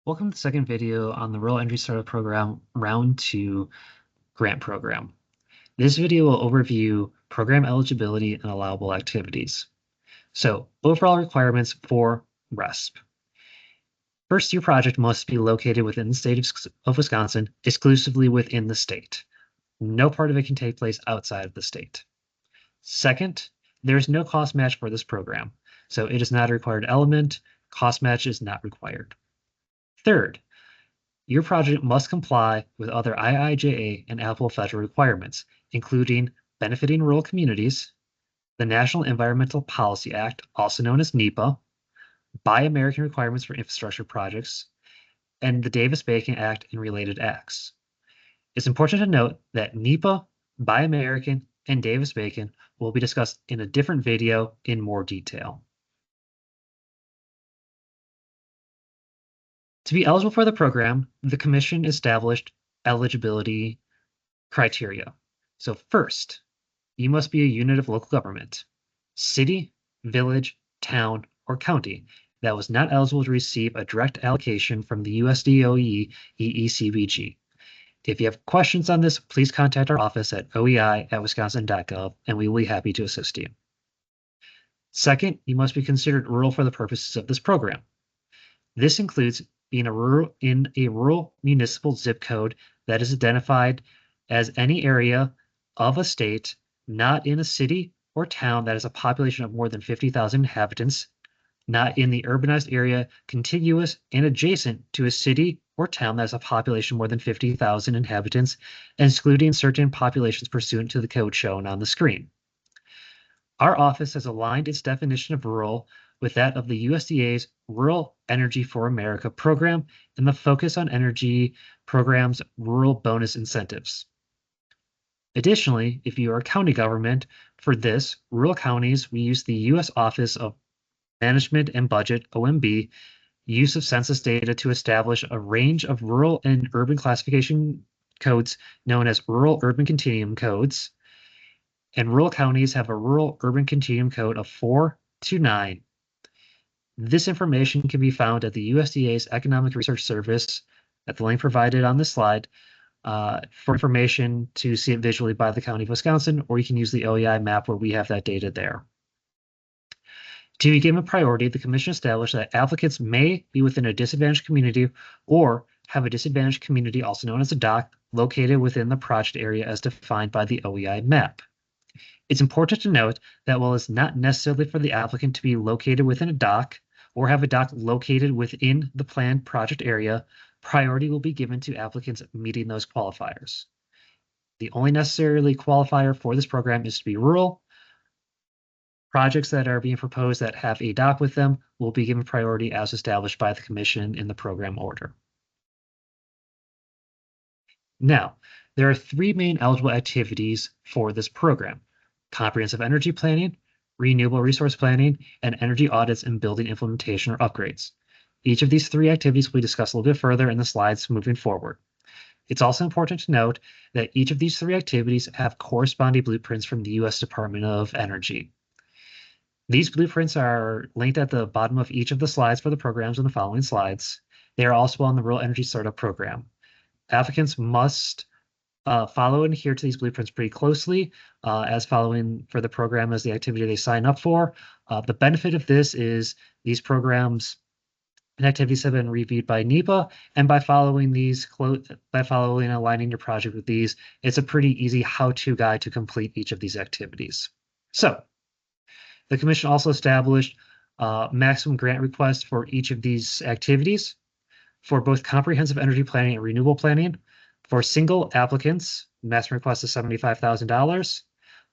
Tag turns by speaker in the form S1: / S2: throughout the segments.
S1: Welcome to the second video on the Rural Energy Startup Program Round 2 Grant Program. This video will overview program eligibility and allowable activities. So, overall requirements for RESP. First, your project must be located within the state of Wisconsin, exclusively within the state. No part of it can take place outside of the state. Second, there is no cost match for this program, so it is not a required element. Cost match is not required. Third, your project must comply with other IIJA and applicable federal requirements, including benefiting rural communities, the National Environmental Policy Act, also known as NEPA, Buy American requirements for infrastructure projects, and the Davis-Bacon Act and related acts. It's important to note that NEPA, Buy American, and Davis-Bacon will be discussed in a different video in more detail. To be eligible for the program, the Commission established eligibility criteria. So first, you must be a unit of local government, city, village, town, or county that was not eligible to receive a direct allocation from the USDOE EECBG. If you have questions on this, please contact our office at oei@wisconsin.gov, and we will be happy to assist you. Second, you must be considered rural for the purposes of this program. This includes being in a rural municipal zip code that is identified as any area of a state not in a city or town that has a population of more than 50,000 inhabitants, not in the urbanized area contiguous and adjacent to a city or town that has a population more than 50,000 inhabitants, excluding certain populations pursuant to the code shown on the screen. Our office has aligned its definition of rural with that of the USDA's Rural Energy for America program and the Focus on Energy program's rural bonus incentives. Additionally, if you are a county government, for this, rural counties, we use the U.S. Office of Management and Budget, OMB, use of census data to establish a range of rural and urban classification codes known as rural urban continuum codes. And rural counties have a rural urban continuum code of 4 to 9. This information can be found at the USDA's Economic Research Service at the link provided on this slide for information to see it visually by the County of Wisconsin, or you can use the OEI map where we have that data there. To be given priority, the Commission established that applicants may be within a disadvantaged community or have a disadvantaged community, also known as a DOC, located within the project area as defined by the OEI map. It's important to note that while it's not necessarily for the applicant to be located within a DOC or have a DOC located within the planned project area, priority will be given to applicants meeting those qualifiers. The only necessarily qualifier for this program is to be rural. Projects that are being proposed that have a DOC with them will be given priority as established by the Commission in the program order. Now, there are three main eligible activities for this program: comprehensive energy planning, renewable resource planning, and energy audits and building implementation or upgrades. Each of these three activities will be discussed a little bit further in the slides moving forward. It's also important to note that each of these three activities have corresponding blueprints from the U.S. Department of Energy. These blueprints are linked at the bottom of each of the slides for the programs in the following slides. They are also on the Rural Energy Startup Program. Applicants must follow and adhere to these blueprints pretty closely as following for the program as the activity they sign up for. The benefit of this is these programs and activities have been reviewed by NEPA, and by following and aligning your project with these, it's a pretty easy how-to guide to complete each of these activities. So, the Commission also established maximum grant requests for each of these activities for both comprehensive energy planning and renewable planning. For single applicants, maximum request is $75,000.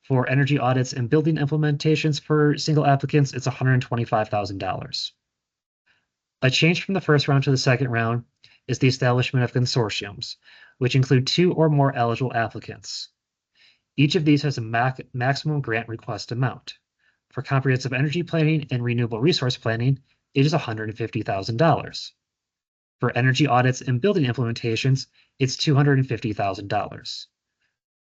S1: For energy audits and building implementations for single applicants, it's $125,000. A change from the first round to the second round is the establishment of consortiums, which include 2 or more eligible applicants. Each of these has a maximum grant request amount. For comprehensive energy planning and renewable resource planning, it is $150,000. For energy audits and building implementations, it's $250,000.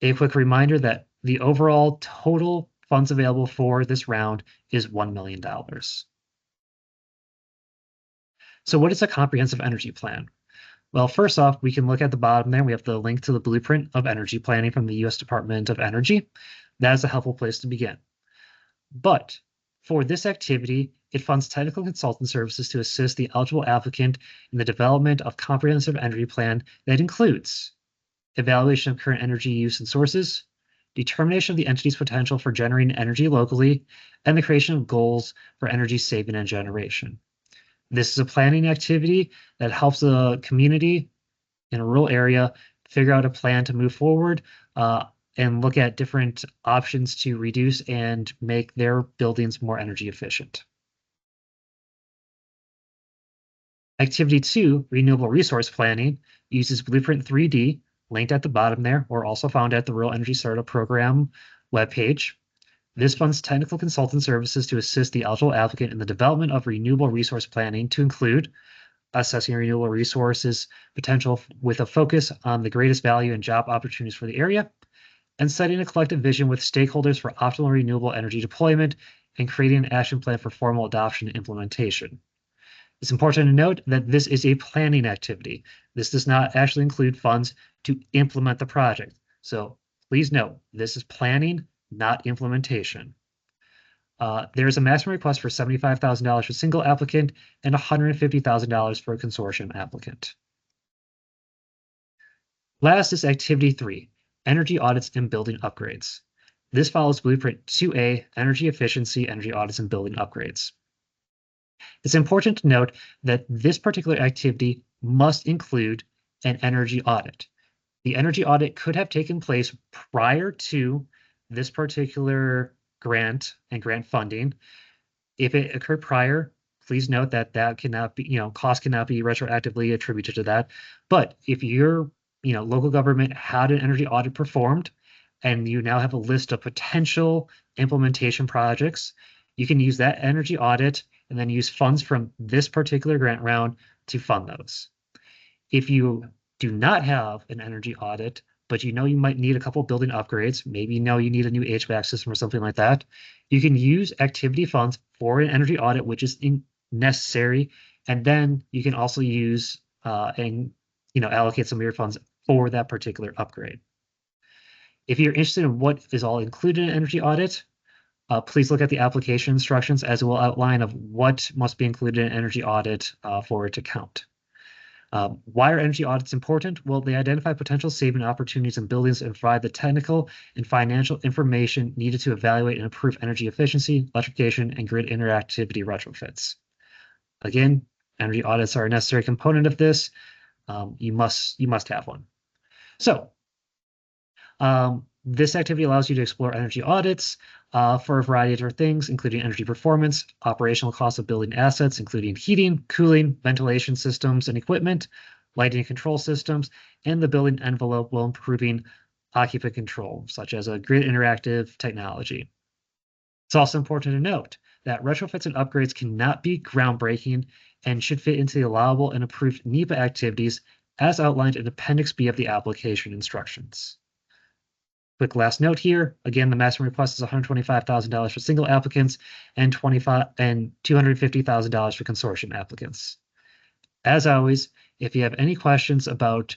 S1: A quick reminder that the overall total funds available for this round is $1 million. So what is a comprehensive energy plan? Well, first off, we can look at the bottom there. We have the link to the blueprint of energy planning from the U.S. Department of Energy. That is a helpful place to begin. But for this activity, it funds technical consultant services to assist the eligible applicant in the development of comprehensive energy plan that includes evaluation of current energy use and sources, determination of the entity's potential for generating energy locally, and the creation of goals for energy saving and generation. This is a planning activity that helps the community in a rural area figure out a plan to move forward and look at different options to reduce and make their buildings more energy efficient. Activity 2, Renewable Resource Planning, uses Blueprint 3D, linked at the bottom there, or also found at the Rural Energy Startup Program webpage. This funds technical consultant services to assist the eligible applicant in the development of renewable resource planning to include assessing renewable resources potential with a focus on the greatest value and job opportunities for the area, and setting a collective vision with stakeholders for optimal renewable energy deployment and creating an action plan for formal adoption and implementation. It's important to note that this is a planning activity. This does not actually include funds to implement the project. So please note, this is planning, not implementation. There is a maximum request for $75,000 for a single applicant and $150,000 for a consortium applicant. Last is Activity 3, Energy Audits and Building Upgrades. This follows Blueprint 2A, Energy Efficiency, Energy Audits and Building Upgrades. It's important to note that this particular activity must include an energy audit. The energy audit could have taken place prior to this particular grant and grant funding. If it occurred prior, please note that that cannot be, cost cannot be retroactively attributed to that. But if your, local government had an energy audit performed and you now have a list of potential implementation projects, you can use that energy audit and then use funds from this particular grant round to fund those. If you do not have an energy audit, but you might need a couple building upgrades, maybe you need a new HVAC system or something like that, you can use activity funds for an energy audit, which is necessary, and then you can also use and allocate some of your funds for that particular upgrade. If you're interested in what is all included in an energy audit, please look at the application instructions as it will outline of what must be included in an energy audit for it to count. Why are energy audits important? Well, they identify potential saving opportunities in buildings and provide the technical and financial information needed to evaluate and improve energy efficiency, electrification, and grid interactivity retrofits. Again, energy audits are a necessary component of this. You must have one. So this activity allows you to explore energy audits for a variety of different things, including energy performance, operational costs of building assets, including heating, cooling, ventilation systems and equipment, lighting and control systems, and the building envelope while improving occupant control, such as a grid interactive technology. It's also important to note that retrofits and upgrades cannot be groundbreaking and should fit into the allowable and approved NEPA activities as outlined in Appendix B of the application instructions. Quick last note here, again, the maximum request is $125,000 for single applicants and $250,000 for consortium applicants. As always, if you have any questions about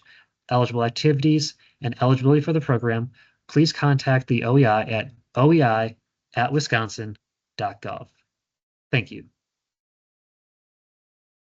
S1: eligible activities and eligibility for the program, please contact the OEI at oei@wisconsin.gov. Thank you.